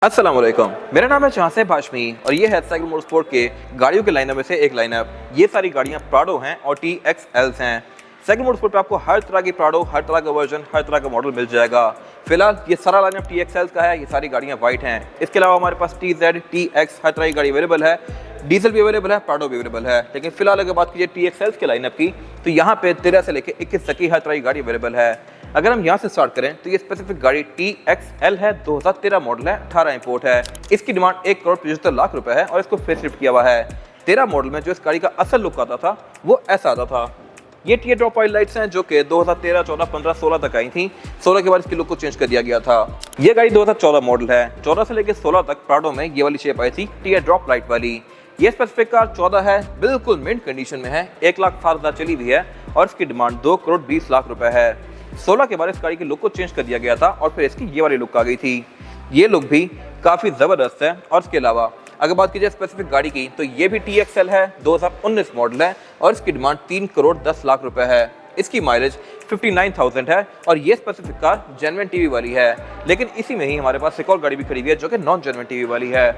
अस्सलाम वालेकुम, मेरा नाम है चाहसे हाशमी और ये है साइकिल मोटरस्पोर्ट के गाड़ियों के लाइनअप में से एक लाइनअप। ये सारी गाड़ियाँ प्राडो हैं और TXLs हैं। साइकिल मोटरस्पोर्ट पे आपको हर तरह की प्राडो, हर तरह का वर्जन, हर तरह का मॉडल मिल जाएगा। फिलहाल ये सारा लाइनअप TXLs का है। ये सारी गाड़ियाँ वाइट हैं। इसके अलावा हमारे पास TZ, TX हर तरह की गाड़ी अवेलेबल है। डीजल भी अवेलेबल है, प्राडो भी अवेलेबल है। लेकिन फिलहाल अगर बात कीजिए TXLs के लाइनअप की, तो यहाँ पे 13 से लेकर 21 तक की हर तरह की गाड़ी अवेलेबल है। अगर हम यहाँ से स्टार्ट करें तो ये स्पेसिफिक गाड़ी TXL है, 2013 मॉडल है, 18 इंपोर्ट है। इसकी डिमांड 1,75,00,000 रुपए है और इसको फेसलिफ्ट किया हुआ है। 13 मॉडल में जो इस गाड़ी का असल लुक आता था वो ऐसा आता था। ये टीयर ड्रॉप ऑयल लाइट्स हैं जो कि 2013, 14, 15, 16 तक आई थी। 16 के बाद इसकी लुक को चेंज कर दिया गया था। ये गाड़ी 2014 मॉडल है। 14 से लेकर 16 तक प्राडो में ये वाली शेप आई थी, टीयर ड्रॉप लाइट वाली। ये स्पेसिफिक कार 14 है, बिल्कुल मिंट कंडीशन में है, 1,07,000 चली हुई है और इसकी डिमांड 2,20,00,000 रुपए है। 16 के बाद इस गाड़ी की लुक को चेंज कर दिया गया था और फिर इसकी ये वाली लुक आ गई थी। ये लुक भी काफ़ी ज़बरदस्त है। और इसके अलावा अगर बात कीजिए स्पेसिफिक गाड़ी की, तो ये भी TXL है, 2019 मॉडल है और इसकी डिमांड 3,10,00,000 रुपए है। इसकी माइलेज 59,000 है और ये स्पेसिफिक कार जेन्युइन टीवी वाली है। लेकिन इसी में ही हमारे पास एक और गाड़ी भी खड़ी हुई है जो कि नॉन जेन्युइन टीवी वाली है।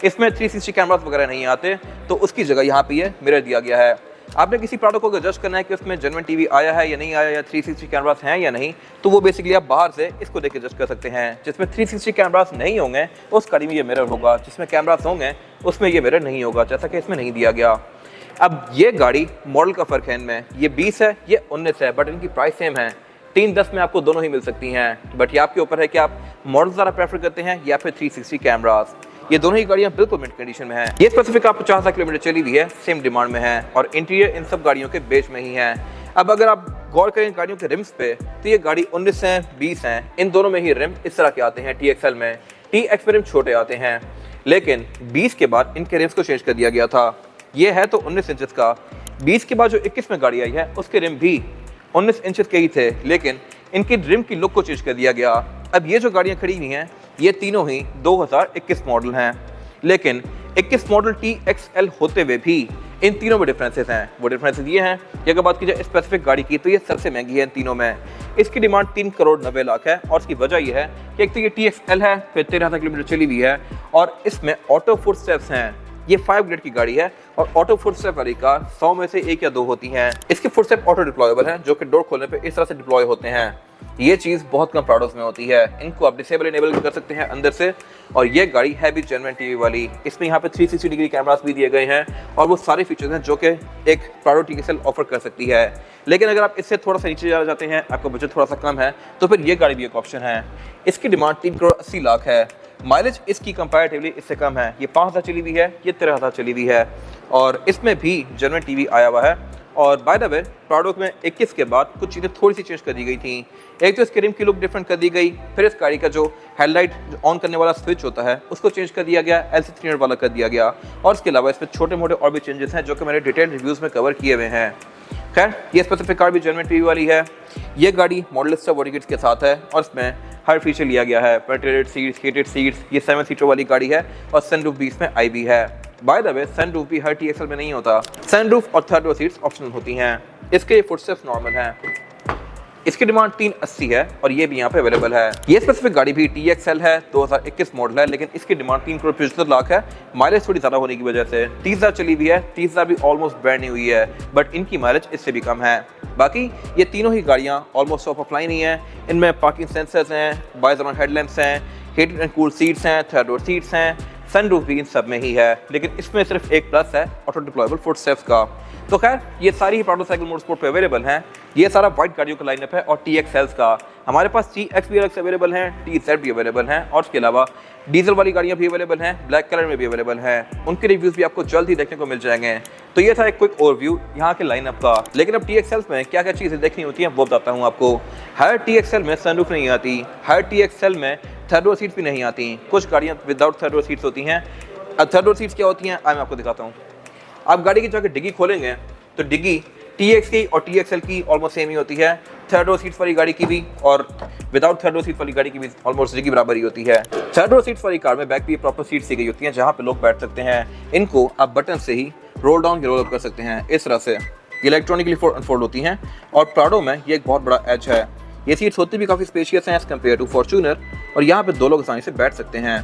इसमें 360 कैमरास वगैरह नहीं आते, तो उसकी जगह यहाँ पे ये मिरर दिया गया है। आपने किसी प्रोडक्ट को जज करना है कि उसमें जेन्युइन टीवी आया है या नहीं आया, या 360 कैमरास हैं या नहीं, तो वो बेसिकली आप बाहर से इसको देख के जज कर सकते हैं। जिसमें 360 कैमरास नहीं होंगे उस गाड़ी में ये मिरर होगा, जिसमें कैमरास होंगे उसमें ये मिरर नहीं होगा, जैसा कि इसमें नहीं दिया गया। अब ये गाड़ी मॉडल का फ़र्क है इनमें, ये 20 है, ये 19 है, बट इनकी प्राइस सेम है। 310 में आपको दोनों ही मिल सकती हैं। बट ये आपके ऊपर है कि आप मॉडल ज़्यादा प्रेफर करते हैं या फिर 360 कैमरास। ये दोनों ही गाड़ियां बिल्कुल मिंट कंडीशन में हैं। ये स्पेसिफिक आप 50 किलोमीटर चली हुई है, सेम डिमांड में है और इंटीरियर इन सब गाड़ियों के बेस में ही है। अब अगर आप गौर करें गाड़ियों के रिम्स पे, तो ये गाड़ी 19 है, 20 हैं, इन दोनों में ही रिम इस तरह के आते हैं। TXL में रिम छोटे आते हैं, लेकिन 20 के बाद इनके रिम्स को चेंज कर दिया गया था। ये है तो 19 इंचेस का। 20 के बाद जो 21 में गाड़ी आई है उसके रिम भी 19 इंचेस के ही थे, लेकिन इनकी रिम की लुक को चेंज कर दिया गया। अब ये जो गाड़ियाँ खड़ी हुई हैं ये तीनों ही 2021 मॉडल हैं, लेकिन 21 मॉडल TXL होते हुए भी इन तीनों में डिफरेंसेस हैं। वो डिफरेंसेस ये हैं कि अगर बात की जाए स्पेसिफिक गाड़ी की, तो ये सबसे महंगी है इन तीनों में। इसकी डिमांड 3,90,00,000 है और इसकी वजह ये है कि एक तो ये TXL है, फिर 13,000 किलोमीटर चली हुई है और इसमें ऑटो फुट स्टेप्स हैं। ये 5 ग्रेड की गाड़ी है और ऑटो फुट स्टेप वाली कार 100 में से 1 या 2 होती हैं। इसके फुट स्टेप ऑटो डिप्लॉयबल हैं, जो कि डोर खोलने पे इस तरह से डिप्लॉय होते हैं। ये चीज़ बहुत कम प्राडोस में होती है। इनको आप डिसेबल इनेबल कर सकते हैं अंदर से। और ये गाड़ी है भी जेन्युइन टीवी वाली। इसमें यहाँ पे 360 डिग्री कैमरास भी दिए गए हैं और वो सारे फीचर्स हैं जो कि एक प्राडो TXL ऑफर कर सकती है। लेकिन अगर आप इससे थोड़ा सा नीचे जाना चाहते हैं, आपका बजट थोड़ा सा कम है, तो फिर ये गाड़ी भी एक ऑप्शन है। इसकी डिमांड 3,80,00,000 है। माइलेज इसकी कंपैरेटिवली इससे कम है। ये 5,000 चली हुई है, ये 13,000 चली हुई है और इसमें भी जेन्युइन टीवी आया हुआ है। और बाय द वे प्राडो में 21 के बाद कुछ चीज़ें थोड़ी सी चेंज कर दी गई थी। एक तो इसके रिम की लुक डिफरेंट कर दी गई, फिर इस गाड़ी का जो हेडलाइट ऑन करने वाला स्विच होता है उसको चेंज कर दिया गया, LC 300 वाला कर दिया गया। और इसके अलावा इसमें छोटे मोटे और भी चेंजेस हैं जो कि मैंने डिटेल रिव्यूज़ में कवर किए हुए हैं। खैर, ये स्पेसिफिक कार भी जेन्युइन टीवी वाली है। ये गाड़ी मॉडलिस्टा बॉडी किट्स के साथ है और इसमें हर फीचर लिया गया है। वेंटिलेटेड सीट्स, हीटेड सीट्स, ये 7 सीटर वाली गाड़ी है और सनरूफ भी इसमें आई भी है। बाय द वे सनरूफ भी हर TXL में नहीं होता। सनरूफ और थर्ड रो सीट्स ऑप्शनल होती हैं। इसके फुटस्टेप्स नॉर्मल हैं। इसकी डिमांड 380 है और ये भी यहाँ पे अवेलेबल है। ये स्पेसिफिक गाड़ी भी TXL है, 2021 मॉडल है, लेकिन इसकी डिमांड 3,75,00,000 है। माइलेज थोड़ी ज़्यादा होने की वजह से 30,000 चली हुई है। 30,000 भी ऑलमोस्ट ब्रांड न्यू हुई है, बट इनकी माइलेज इससे भी कम है। बाकी ये तीनों ही गाड़ियाँ ऑलमोस्ट टॉप ऑफ लाइन ही हैं। इनमें पार्किंग सेंसर्स हैं, बाइजोन हेडलैम्प्स हैं, हीटेड एंड कूल्ड सीट्स हैं, थर्ड रो सीट्स हैं, सनरूफ भी इन सब में ही है। लेकिन इसमें सिर्फ एक प्लस है, ऑटो डिप्लॉयबल फुट स्टेप्स का। तो खैर, ये सारी ही प्राडो साइकिल मोटरस्पोर्ट पे अवेलेबल हैं। ये सारा वाइट गाड़ियों का लाइनअप है और TXLs का। हमारे पास TX भी अलग से अवेलेबल हैं, TZ भी अवेलेबल हैं और उसके अलावा डीजल वाली गाड़ियाँ भी अवेलेबल हैं, ब्लैक कलर में भी अवेलेबल हैं। उनके रिव्यूज़ भी आपको जल्द ही देखने को मिल जाएंगे। तो ये था एक क्विक ओवरव्यू यहाँ के लाइनअप का। लेकिन अब TXLs में क्या क्या चीज़ें देखनी होती हैं वो बताता हूँ आपको। हर TXL में सनरूफ नहीं आती, हर TXL में थर्ड रो सीट्स भी नहीं आती। कुछ गाड़ियाँ विदाउट थर्ड रो सीट्स होती हैं। अब थर्ड रो सीट्स क्या होती हैं मैं आपको दिखाता हूँ। आप गाड़ी की जाकर डिग्गी खोलेंगे तो डिग्गी TX की और TXL की ऑलमोस्ट सेम ही होती है। थर्ड रो सीट्स वाली गाड़ी की भी और विदाउट थर्ड रो सीट वाली गाड़ी की भी ऑलमोस्ट डिग्गी बराबर ही होती है। थर्ड रो सीट्स वाली कार में बैक भी प्रॉपर सीट्स दी गई होती हैं जहाँ पे लोग बैठ सकते हैं। इनको आप बटन से ही रोल डाउन या रोल अप कर सकते हैं। इस तरह से इलेक्ट्रॉनिकली अनफोल्ड होती हैं और प्राडो में ये एक बहुत बड़ा एज है। ये सीट्स होती भी काफ़ी स्पेशियस हैं एज कम्पेयर टू फॉर्च्यूनर और यहाँ पे 2 लोग आसानी से बैठ सकते हैं।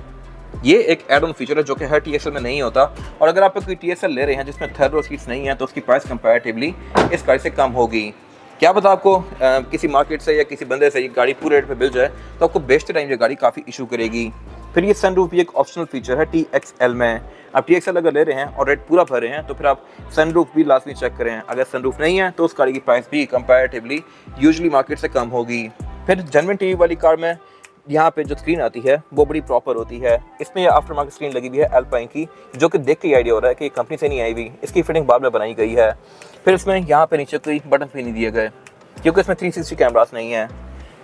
ये एक एड ऑन फीचर है जो कि हर TXL में नहीं होता, और अगर आप कोई TXL ले रहे हैं जिसमें थर्ड रो सीट्स नहीं है तो उसकी प्राइस कंपैरेटिवली इस गाड़ी से कम होगी। क्या पता आपको किसी मार्केट से या किसी बंदे से ये गाड़ी पूरे रेट पे मिल जाए तो आपको बेचते टाइम ये गाड़ी काफ़ी इशू करेगी। फिर ये सनरूफ भी एक ऑप्शनल फीचर है TXL में। आप TXL अगर ले रहे हैं और रेट पूरा भर रहे हैं तो फिर आप सनरूफ भी लाजमी चेक करें। अगर सनरूफ नहीं है तो उस गाड़ी की प्राइस भी कंपैरेटिवली यूजुअली मार्केट से कम होगी। फिर जेन्युइन टीवी वाली कार में यहाँ पे जो स्क्रीन आती है वो बड़ी प्रॉपर होती है। इसमें आफ्टर मार्केट स्क्रीन लगी हुई है एल्पाइन की, जो कि देख के ही आइडिया हो रहा है कि कंपनी से नहीं आई हुई, इसकी फिटिंग बाद में बनाई गई है। फिर इसमें यहाँ पे नीचे कोई बटन भी नहीं दिए गए क्योंकि इसमें 360 कैमरास नहीं है।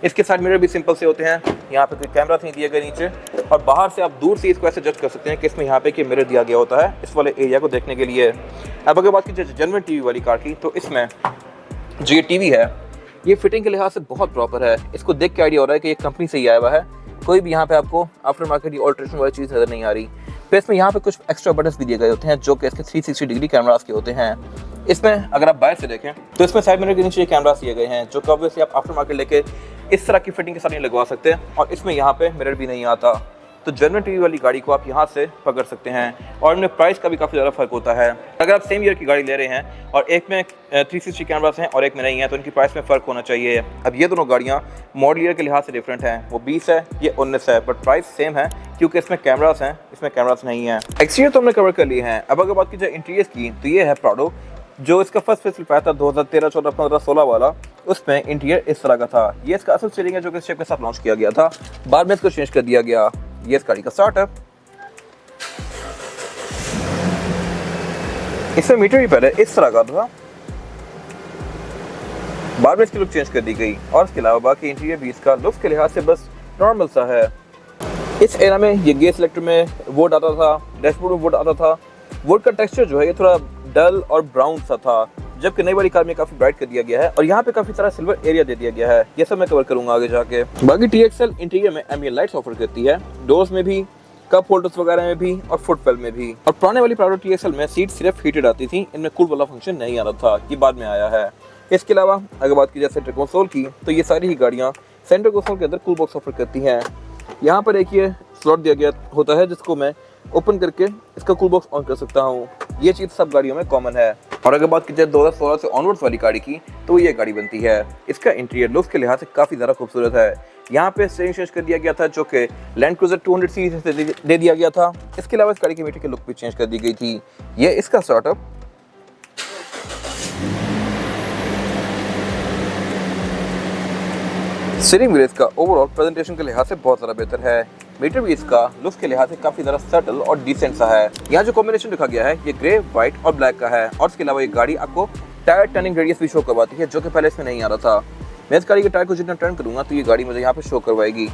इसके साइड मिरर भी सिंपल से होते हैं, यहाँ पे कोई कैमरा नहीं दिए गए नीचे, और बाहर से आप दूर से इसको ऐसे जज कर सकते हैं कि इसमें यहाँ पे कि मिरर दिया गया होता है इस वाले एरिया को देखने के लिए। अब अगर बात की जाए जेन्युइन टीवी वाली कार की, तो इसमें जो ये टीवी है ये फिटिंग के लिहाज से बहुत प्रॉपर है। इसको देख के आइडिया हो रहा है कि ये कंपनी से ही आया हुआ है, कोई भी यहाँ पे आपको आफ्टर मार्केट या ऑल्ट्रेशन वाली चीज़ नजर नहीं आ रही। फिर इसमें यहाँ पे कुछ एक्स्ट्रा बटन्स भी दिए गए होते हैं जो कि इसके 360 डिग्री कैमरास के होते हैं। इसमें अगर आप बाहर से देखें तो इसमें साइड मिरर के नीचे कैमरास दिए गए हैं जो कि ऑब्वियसली आप आफ्टर मार्केट लेके इस तरह की फिटिंग के साथ नहीं लगवा सकते, और इसमें यहाँ पे मिरर भी नहीं आता। तो जेन्युइन टीवी वाली गाड़ी को आप यहाँ से पकड़ सकते हैं, और इनमें प्राइस का भी काफ़ी ज़्यादा फर्क होता है। अगर आप सेम ईयर की गाड़ी ले रहे हैं और एक में 360 कैमरास हैं और एक में नहीं है तो इनकी प्राइस में फ़र्क होना चाहिए। अब ये दोनों गाड़ियाँ मॉडल ईयर के लिहाज से डिफरेंट हैं, वो 20 है ये 19 है, बट प्राइस सेम है क्योंकि इसमें कैमरास हैं इसमें कैमरास नहीं है। एक्सटीरियर तो हमने कवर कर लिए हैं। अब अगर बात की जाए इंटीरियर की तो ये है प्राडो, जो इसका फर्स्ट फेसलिफ्ट आया था 2013, 14, 15, 16 वाला, उसमें इंटीरियर इस तरह का था। ये इसका असल स्टीयरिंग है जो कि शेप के साथ लॉन्च किया गया था, बाद में इसको चेंज कर दिया गया। ये इस गाड़ी का स्टार्टअप, इसमें मीटर भी पहले इस तरह का था, बाद में इसकी लुक चेंज कर दी गई, और इसके अलावा बाकी इंटीरियर भी इसका लुक्स के लिहाज से बस नॉर्मल सा है। इस एरा में ये गेयर सेलेक्टर में वुड आता था, डैशबोर्ड में वुड आता था। वुड का टेक्सचर जो है ये थोड़ा डल और ब्राउन सा था, जबकि नई वाली कार में काफी ब्राइट कर दिया गया है, और यहाँ पे काफी सारा सिल्वर एरिया दे दिया गया है। ये सब मैं कवर करूंगा आगे जाके। बाकी TXL इंटीरियर में एम्बिएंट लाइट्स ऑफर करती है, डोर्स में भी, कप होल्डर्स वगैरह में भी, और फुटवेल में भी। और पुराने वाली प्राडो TXL में सीट सिर्फ हीटेड आती थी, इनमें कूल वाला फंक्शन नहीं आ रहा था, ये बाद में आया है। इसके अलावा अगर बात की जाए सेंटर कंसोल की, तो ये सारी ही गाड़ियाँ सेंटर कंसोल के अंदर कूल बॉक्स ऑफर करती हैं। यहाँ पर एक ये स्लॉट दिया गया होता है जिसको मैं ओपन करके इसका कूल बॉक्स ऑन कर सकता हूँ। ये चीज़ सब गाड़ियों में कॉमन है। और अगर बात की जाए 2016 से ऑनवर्ड्स वाली गाड़ी की, तो ये गाड़ी बनती है। इसका इंटीरियर लुक्स के लिहाज से काफ़ी ज़्यादा खूबसूरत है। यहाँ पे स्टीयरिंग चेंज कर दिया गया था जो कि लैंड क्रूजर 200 सीरीज से दे दिया गया था। इसके अलावा इस गाड़ी के मीटर की लुक भी चेंज कर दी गई थी। ये इसका स्टार्टअप, स्टीयरिंग व्हील इसका ओवरऑल प्रेजेंटेशन के लिहाज से बहुत ज़्यादा बेहतर है। मीटर भी इसका लुक्स के लिहाज से काफ़ी ज़्यादा सटल और डिसेंट सा है। यहाँ जो कॉम्बिनेशन रखा गया है ये ग्रे, व्हाइट और ब्लैक का है, और इसके अलावा ये गाड़ी आपको टायर टर्निंग रेडियस भी शो करवाती है जो कि पहले इसमें नहीं आ रहा था। मैं इस गाड़ी के टायर को जितना टर्न करूँगा तो ये गाड़ी मुझे यहाँ पे शो करवाएगी।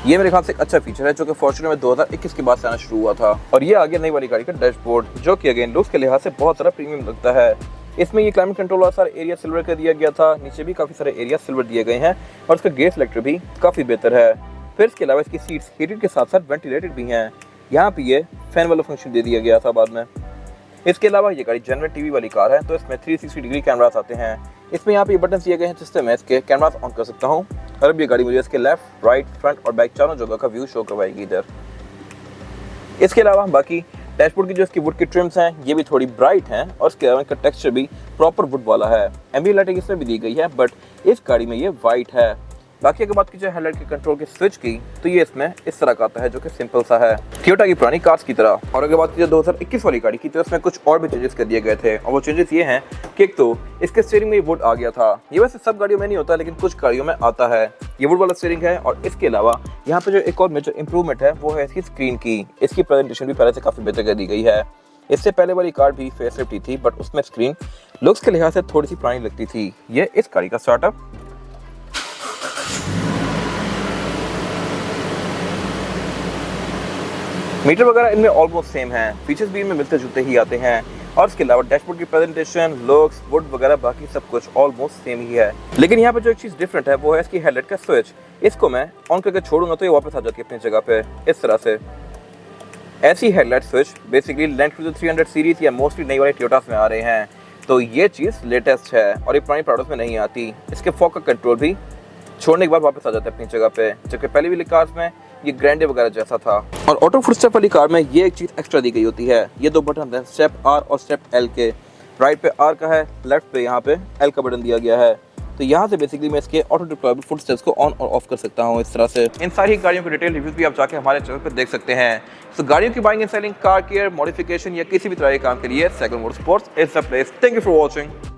ये मेरे ख्याल से एक अच्छा फीचर है जो कि फॉर्च्यूनर में 2021 के बाद से आना शुरू हुआ था। और ये आ गया नई वाली गाड़ी का डैशबोर्ड, जो कि अगेन लुक्स के लिहाज से बहुत ज़्यादा प्रीमियम लगता है। इसमें ये क्लाइमेट कंट्रोल वाला सारा एरिया सिल्वर कर दिया गया था, नीचे भी काफ़ी सारे एरिया सिल्वर दिए गए हैं, और इसका गेयर सेलेक्टर भी काफ़ी बेहतर है। फिर इसके अलावा इसकी सीट्स हीटेड के साथ साथ वेंटिलेटेड भी हैं। यहाँ पे ये फैन वाला फंक्शन दे दिया गया था बाद में। इसके अलावा ये गाड़ी जेन्युइन टीवी वाली कार है, तो इसमें 360 डिग्री कैमरास आते हैं। इसमें यहाँ पे ये बटन दिए गए हैं जिससे मैं इसके कैमरास ऑन कर सकता हूँ, और अब ये गाड़ी मुझे इसके लेफ्ट, राइट, फ्रंट और बैक चारों जगह का व्यू शो करवाएगी इधर। इसके अलावा बाकी डैशबोर्ड की जो इसकी वुड की ट्रिम्स हैं ये भी थोड़ी ब्राइट हैं, और इसके अलावा इनका टेक्सचर भी प्रॉपर वुड वाला है। एम्बिएंट लाइटिंग इसमें भी दी गई है, बट इस गाड़ी में ये वाइट है। बाकी अगर बात की जाए हेडलाइट के कंट्रोल के स्विच की, तो ये इसमें इस तरह का आता है जो कि सिंपल सा है, टोयोटा की पुरानी कार्स की तरह। और अगर बात की जाए 2021 वाली गाड़ी की, तो इसमें कुछ और भी चेंजेस कर दिए गए थे, और वो चेंजेस ये हैं कि एक तो इसके स्टीयरिंग में वुड आ गया था। ये वैसे सब गाड़ियों में नहीं होता, लेकिन कुछ गाड़ियों में आता है। ये वुड वाला स्टीयरिंग है, और इसके अलावा यहाँ पे जो एक और मेजर इंप्रूवमेंट है वो है इसकी स्क्रीन की। इसकी प्रेजेंटेशन भी पहले से काफ़ी बेहतर कर दी गई है। इससे पहले वाली कार भी फेसलिफ्ट ही थी, बट उसमें स्क्रीन लुक्स के लिहाज से थोड़ी सी पुरानी लगती थी। ये इस गाड़ी का स्टार्टअप, मीटर वगैरह इनमें ऑलमोस्ट सेम है, फीचर्स भी इनमें मिलते जुलते ही आते हैं, और इसके अलावा डैशबोर्ड की प्रेजेंटेशन, लुक्स, वुड वगैरह बाकी सब कुछ ऑलमोस्ट सेम ही है। लेकिन यहाँ पे जो एक चीज़ डिफरेंट है वो है इसकी हेडलाइट का स्विच। इसको मैं ऑन करके छोड़ूंगा तो ये वापस आ जाती है अपनी जगह पे इस तरह से। ऐसी headlight switch basically land cruiser 300 series या मोस्टली नई वाले टोयोटास में आ रहे हैं, तो ये चीज़ लेटेस्ट है और ये पुरानी प्रोडक्ट्स में नहीं आती। इसके फॉग का कंट्रोल भी छोड़ने के बाद वापस आ जाता है अपनी जगह पे, जबकि पहले वाली कार्स में ये ग्रैंडे वगैरह जैसा था। और ऑटो फुट स्टेप वाली कार में ये एक चीज़ एक्स्ट्रा दी गई होती है, ये दो बटन हैं स्टेप आर और स्टेप एल के। राइट पे आर का है, लेफ्ट पे यहाँ पे एल का बटन दिया गया है। तो यहाँ से बेसिकली मैं इसके ऑटो डिप्लॉयबल फुट स्टेप्स को ऑन और ऑफ कर सकता हूँ इस तरह से। इन सारी गाड़ियों के डिटेल रिव्यूज भी आप जाके हमारे चैनल पर देख सकते हैं। तो गाड़ियों की buying and selling, car care, modification या किसी भी तरह के काम के लिए cycle motorsports is the place. Thank you for watching.